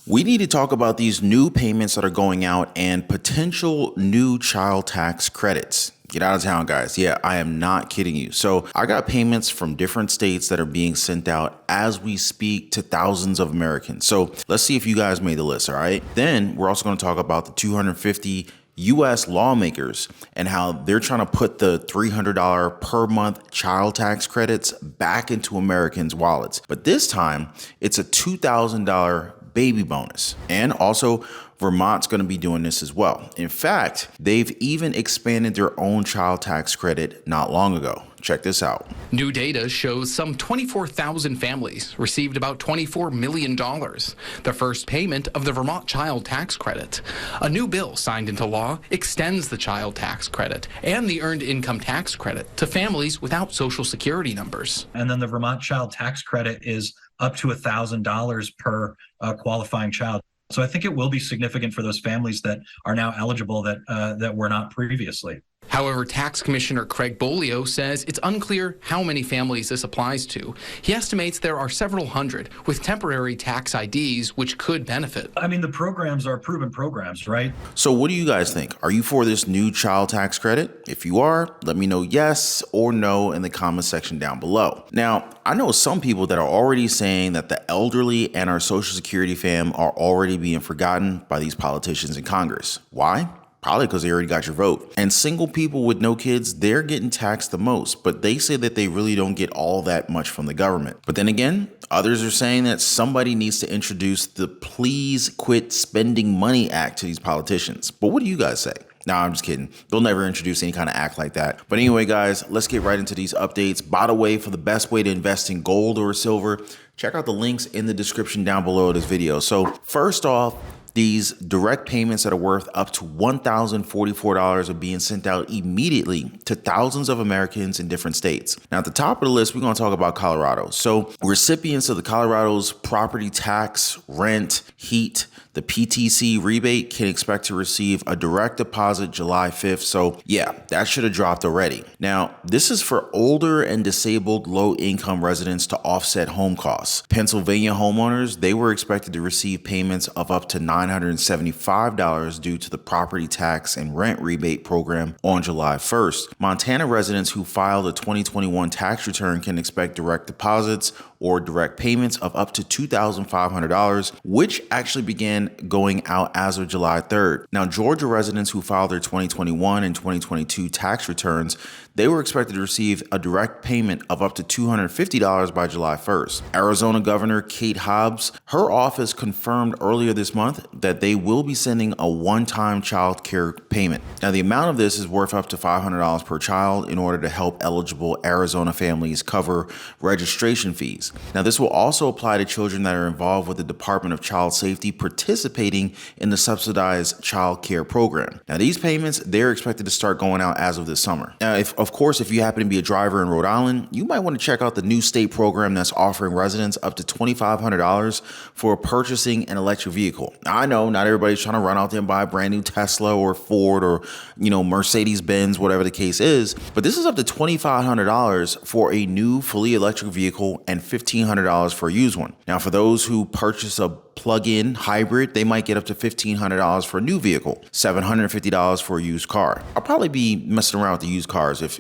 We need to talk about these new payments that are going out and potential new child tax credits. Get out of town, guys. Yeah, I am not kidding you. So I got payments from different states that are being sent out as we speak to thousands of Americans. So let's see if you guys made the list, all right? Then we're also going to talk about the 250 US lawmakers and how they're trying to put the $300 per month child tax credits back into Americans' wallets. But this time, it's a $2,000 baby bonus. And also, Vermont's going to be doing this as well. In fact, they've even expanded their own child tax credit not long ago. Check this out. New data shows some 24,000 families received about $24 million, the first payment of the Vermont Child Tax Credit. A new bill signed into law extends the child tax credit and the earned income tax credit to families without Social Security numbers. And then the Vermont Child Tax Credit is up to $1,000 per qualifying child. So I think it will be significant for those families that are now eligible that were not previously. However, Tax Commissioner Craig Bolio says it's unclear how many families this applies to. He estimates there are several hundred with temporary tax IDs which could benefit. I mean, the programs are proven programs, right? So what do you guys think? Are you for this new child tax credit? If you are, let me know yes or no in the comment section down below. Now, I know some people that are already saying that the elderly and our Social Security fam are already being forgotten by these politicians in Congress. Why? Probably because they already got your vote. And single people with no kids, they're getting taxed the most, but they say that they really don't get all that much from the government. But then again, others are saying that somebody needs to introduce the Please Quit Spending Money Act to these politicians. But what do you guys say? No, I'm just kidding. They'll never introduce any kind of act like that. But anyway, guys, let's get right into these updates. By the way, for the best way to invest in gold or silver, check out the links in the description down below this video. So first off, these direct payments that are worth up to $1,044 are being sent out immediately to thousands of Americans in different states. Now, at the top of the list, we're going to talk about Colorado. So recipients of the Colorado's property tax, rent, heat, the PTC rebate can expect to receive a direct deposit July 5th. So yeah, that should have dropped already. Now, this is for older and disabled low-income residents to offset home costs. Pennsylvania homeowners, they were expected to receive payments of up to $975 due to the property tax and rent rebate program on July 1st. Montana residents who filed a 2021 tax return can expect direct deposits or direct payments of up to $2,500, which actually began going out as of July 3rd. Now, Georgia residents who filed their 2021 and 2022 tax returns, they were expected to receive a direct payment of up to $250 by July 1st. Arizona Governor Kate Hobbs, her office confirmed earlier this month that they will be sending a one-time child care payment. Now, the amount of this is worth up to $500 per child in order to help eligible Arizona families cover registration fees. Now, this will also apply to children that are involved with the Department of Child Safety participating in the subsidized child care program. Now, these payments, they're expected to start going out as of this summer. Now, if you happen to be a driver in Rhode Island, you might want to check out the new state program that's offering residents up to $2,500 for purchasing an electric vehicle. Now, I know not everybody's trying to run out there and buy a brand new Tesla or Ford or, Mercedes-Benz, whatever the case is, but this is up to $2,500 for a new fully electric vehicle and $1,500 for a used one. Now, for those who purchase a plug-in hybrid, they might get up to $1,500 for a new vehicle, $750 for a used car. I'll probably be messing around with the used cars if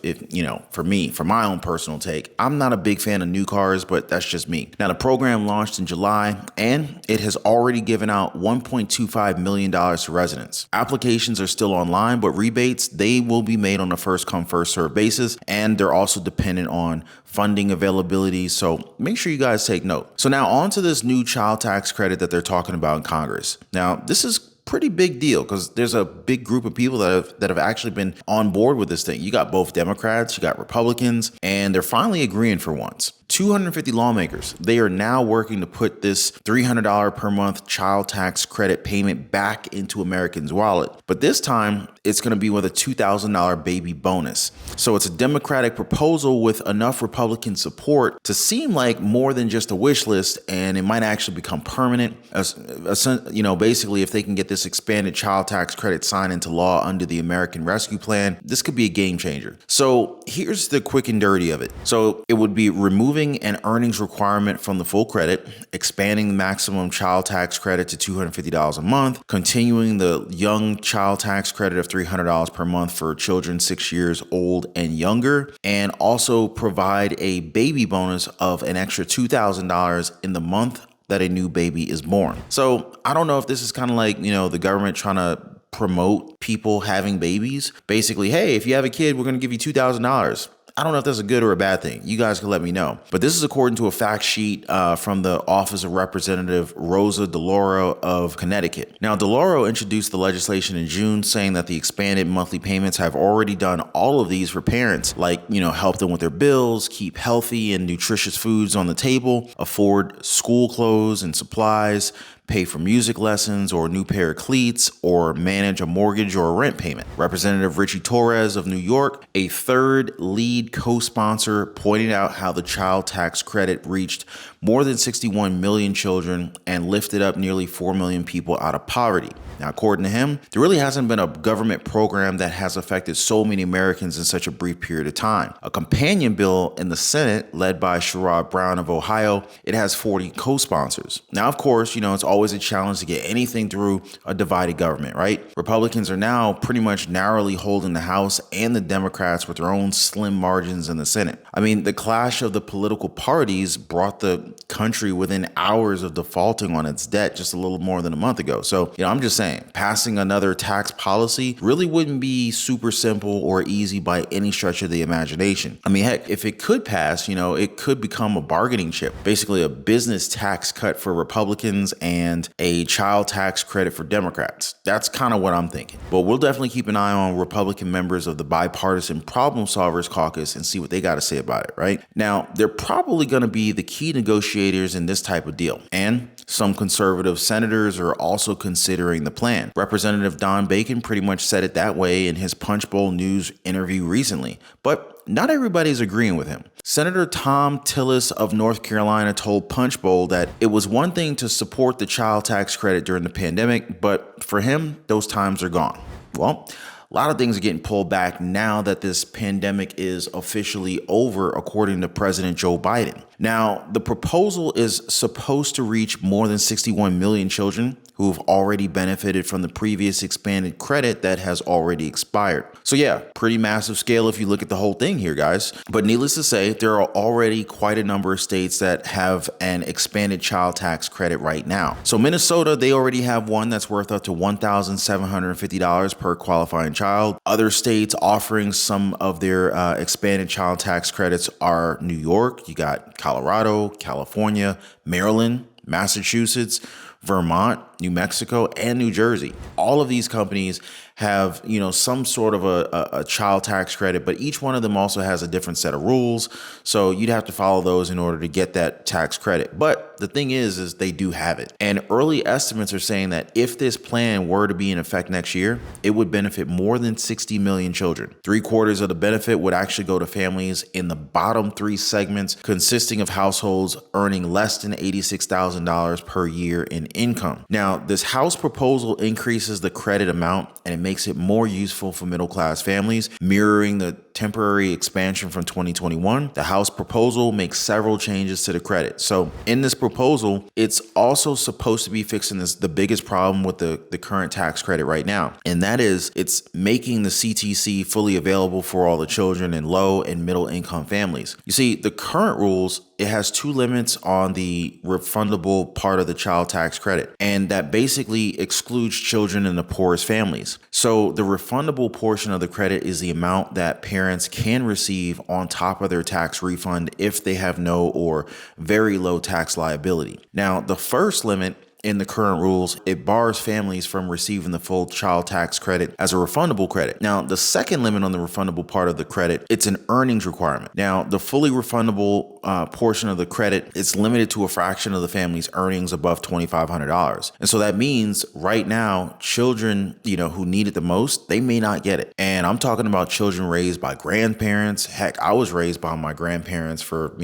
for me, for my own personal take. I'm not a big fan of new cars, but that's just me. Now, the program launched in July, and it has already given out $1.25 million to residents. Applications are still online, but rebates, they will be made on a first-come, first-served basis, and they're also dependent on funding availability, so make sure you guys take note. So now on to this new child tax credit that they're talking about in Congress. Now, this is pretty big deal because there's a big group of people that have actually been on board with this thing. You got both Democrats, you got Republicans, and they're finally agreeing for once. 250 lawmakers, they are now working to put this $300 per month child tax credit payment back into Americans' wallet. But this time, it's going to be with a $2,000 baby bonus. So it's a Democratic proposal with enough Republican support to seem like more than just a wish list, and it might actually become permanent. Basically, if they can get this expanded child tax credit signed into law under the American Rescue Plan, this could be a game changer. So here's the quick and dirty of it. So it would be removing an earnings requirement from the full credit, expanding the maximum child tax credit to $250 a month, continuing the young child tax credit of $300 per month for children 6 years old and younger, and also provide a baby bonus of an extra $2,000 in the month that a new baby is born. So I don't know if this is kind of like, the government trying to promote people having babies. Basically, hey, if you have a kid, we're going to give you $2,000. I don't know if that's a good or a bad thing. You guys can let me know. But this is according to a fact sheet from the Office of Representative Rosa DeLauro of Connecticut. Now, DeLauro introduced the legislation in June, saying that the expanded monthly payments have already done all of these for parents, like, help them with their bills, keep healthy and nutritious foods on the table, afford school clothes and supplies, pay for music lessons or a new pair of cleats, or manage a mortgage or a rent payment. Representative Richie Torres of New York, a third lead co-sponsor, pointed out how the child tax credit reached more than 61 million children and lifted up nearly 4 million people out of poverty. Now, according to him, there really hasn't been a government program that has affected so many Americans in such a brief period of time. A companion bill in the Senate, led by Sherrod Brown of Ohio, it has 40 co-sponsors. Now, of course, it's always a challenge to get anything through a divided government, right? Republicans are now pretty much narrowly holding the House, and the Democrats with their own slim margins in the Senate. I mean, the clash of the political parties brought the country within hours of defaulting on its debt just a little more than a month ago. So, I'm just saying, passing another tax policy really wouldn't be super simple or easy by any stretch of the imagination. I mean, heck, if it could pass, it could become a bargaining chip, basically a business tax cut for Republicans and a child tax credit for Democrats. That's kind of what I'm thinking. But we'll definitely keep an eye on Republican members of the Bipartisan Problem Solvers Caucus and see what they got to say about it, right? Now, they're probably going to be the key negotiators in this type of deal. And some conservative senators are also considering the plan. Representative Don Bacon pretty much said it that way in his Punchbowl News interview recently. But not everybody's agreeing with him. Senator Tom Tillis of North Carolina told Punchbowl that it was one thing to support the child tax credit during the pandemic, but for him, those times are gone. Well, a lot of things are getting pulled back now that this pandemic is officially over, according to President Joe Biden. Now, the proposal is supposed to reach more than 61 million children who have already benefited from the previous expanded credit that has already expired. So yeah, pretty massive scale if you look at the whole thing here, guys. But needless to say, there are already quite a number of states that have an expanded child tax credit right now. So Minnesota, they already have one that's worth up to $1,750 per qualifying child. Other states offering some of their expanded child tax credits are New York, you got Colorado, California, Maryland, Massachusetts, Vermont, New Mexico, and New Jersey. All of these companies have, some sort of a child tax credit, but each one of them also has a different set of rules. So you'd have to follow those in order to get that tax credit. But the thing is they do have it. And early estimates are saying that if this plan were to be in effect next year, it would benefit more than 60 million children. 3/4 of the benefit would actually go to families in the bottom 3 segments, consisting of households earning less than $86,000 per year in income. Now, this House proposal increases the credit amount, and it makes it more useful for middle-class families, mirroring the temporary expansion from 2021. The House proposal makes several changes to the credit. So in this proposal, it's also supposed to be fixing the biggest problem with the current tax credit right now. And that is, it's making the CTC fully available for all the children in low and middle income families. You see, the current rules, it has 2 limits on the refundable part of the child tax credit, and that basically excludes children in the poorest families. So the refundable portion of the credit is the amount that parents can receive on top of their tax refund if they have no or very low tax liability. Now, the first limit in the current rules, it bars families from receiving the full child tax credit as a refundable credit. Now, the second limit on the refundable part of the credit, it's an earnings requirement. Now, the fully refundable portion of the credit is limited to a fraction of the family's earnings above $2,500. And so that means right now, children, who need it the most, they may not get it. And I'm talking about children raised by grandparents. Heck, I was raised by my grandparents for,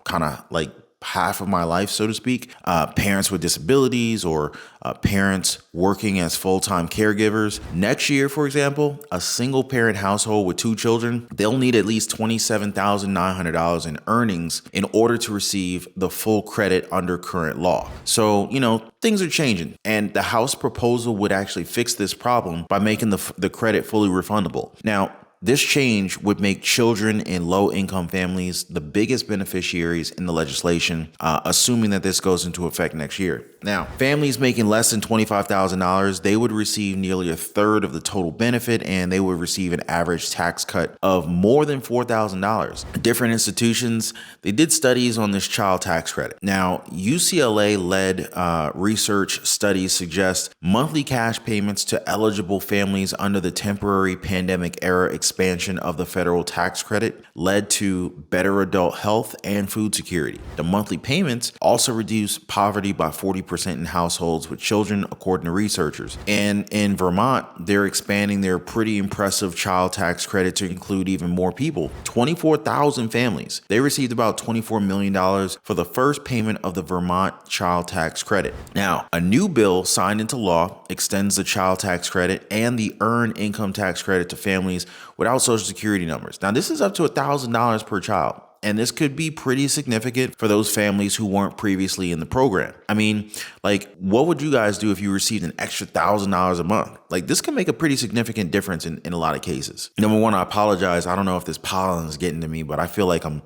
kind of like half of my life, so to speak. Parents with disabilities or parents working as full-time caregivers. Next year, for example, a single parent household with 2 children, they'll need at least $27,900 in earnings in order to receive the full credit under current law. So, things are changing, and the House proposal would actually fix this problem by making the credit fully refundable. Now, this change would make children in low-income families the biggest beneficiaries in the legislation, assuming that this goes into effect next year. Now, families making less than $25,000, they would receive nearly a third of the total benefit, and they would receive an average tax cut of more than $4,000. Different institutions, they did studies on this child tax credit. Now, UCLA-led research studies suggest monthly cash payments to eligible families under the temporary pandemic era expansion of the federal tax credit led to better adult health and food security. The monthly payments also reduce poverty by 40% in households with children, according to researchers. And in Vermont, they're expanding their pretty impressive child tax credit to include even more people. 24,000 families. They received about $24 million for the first payment of the Vermont child tax credit. Now, a new bill signed into law extends the child tax credit and the earned income tax credit to families without Social Security numbers. Now, this is up to $1,000 per child. And this could be pretty significant for those families who weren't previously in the program. I mean, what would you guys do if you received an extra $1,000 a month? This can make a pretty significant difference in a lot of cases. Number one, I apologize. I don't know if this pollen is getting to me, but I feel like I'm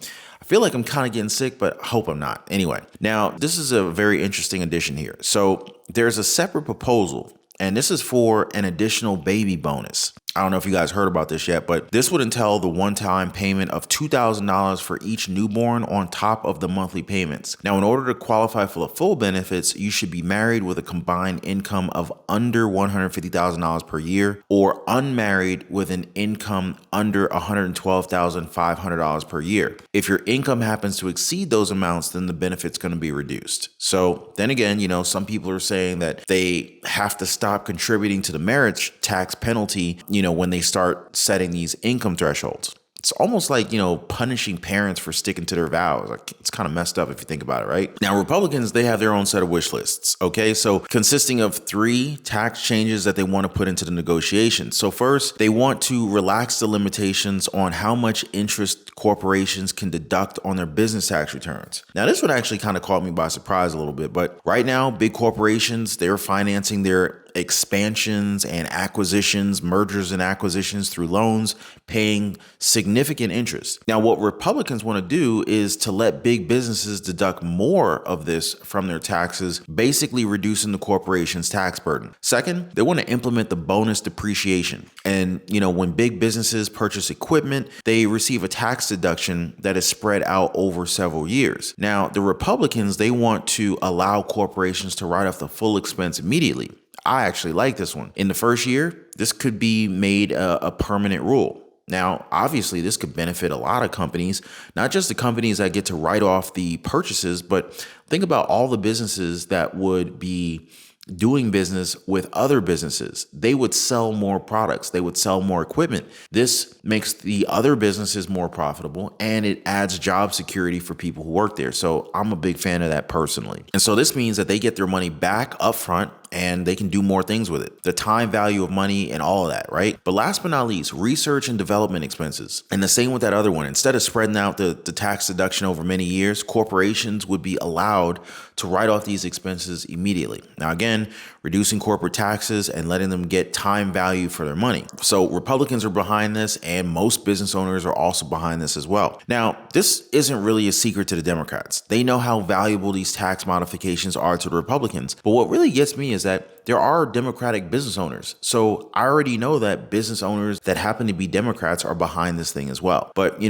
kind of getting sick, but I hope I'm not. Anyway, now this is a very interesting addition here. So there's a separate proposal, and this is for an additional baby bonus. I don't know if you guys heard about this yet, but this would entail the one-time payment of $2,000 for each newborn on top of the monthly payments. Now, in order to qualify for the full benefits, you should be married with a combined income of under $150,000 per year or unmarried with an income under $112,500 per year. If your income happens to exceed those amounts, then the benefit's going to be reduced. So then again, some people are saying that they have to stop contributing to the marriage tax penalty, when they start setting these income thresholds. It's almost like, punishing parents for sticking to their vows. It's kind of messed up if you think about it, right? Now, Republicans, they have their own set of wish lists, okay? So consisting of 3 tax changes that they want to put into the negotiations. So first, they want to relax the limitations on how much interest corporations can deduct on their business tax returns. Now, this one actually kind of caught me by surprise a little bit, but right now, big corporations, they're financing their expansions and acquisitions, mergers and acquisitions through loans, paying significant interest. Now, what Republicans want to do is to let big businesses deduct more of this from their taxes, basically reducing the corporation's tax burden. Second, they want to implement the bonus depreciation. And, when big businesses purchase equipment, they receive a tax deduction that is spread out over several years. Now, the Republicans, they want to allow corporations to write off the full expense immediately. I actually like this one. In the first year, this could be made a permanent rule. Now, obviously, this could benefit a lot of companies, not just the companies that get to write off the purchases, but think about all the businesses that would be doing business with other businesses. They would sell more products. They would sell more equipment. This makes the other businesses more profitable, and it adds job security for people who work there. So I'm a big fan of that personally. And so this means that they get their money back up front and they can do more things with it. The time value of money and all of that, right? But last but not least, research and development expenses. And the same with that other one. Instead of spreading out the tax deduction over many years, corporations would be allowed to write off these expenses immediately. Now, again, reducing corporate taxes and letting them get time value for their money. So Republicans are behind this, and most business owners are also behind this as well. Now, this isn't really a secret to the Democrats. They know how valuable these tax modifications are to the Republicans. But what really gets me is is that there are Democratic business owners. So I already know that business owners that happen to be Democrats are behind this thing as well. But,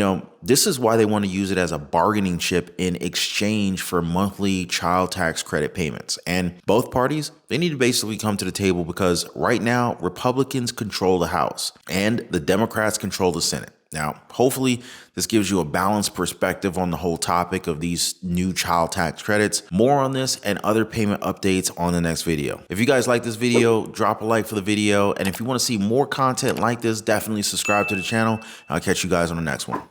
this is why they want to use it as a bargaining chip in exchange for monthly child tax credit payments. And both parties, they need to basically come to the table because right now, Republicans control the House and the Democrats control the Senate. Now, hopefully this gives you a balanced perspective on the whole topic of these new child tax credits. More on this and other payment updates on the next video. If you guys like this video, drop a like for the video. And if you want to see more content like this, definitely subscribe to the channel. I'll catch you guys on the next one.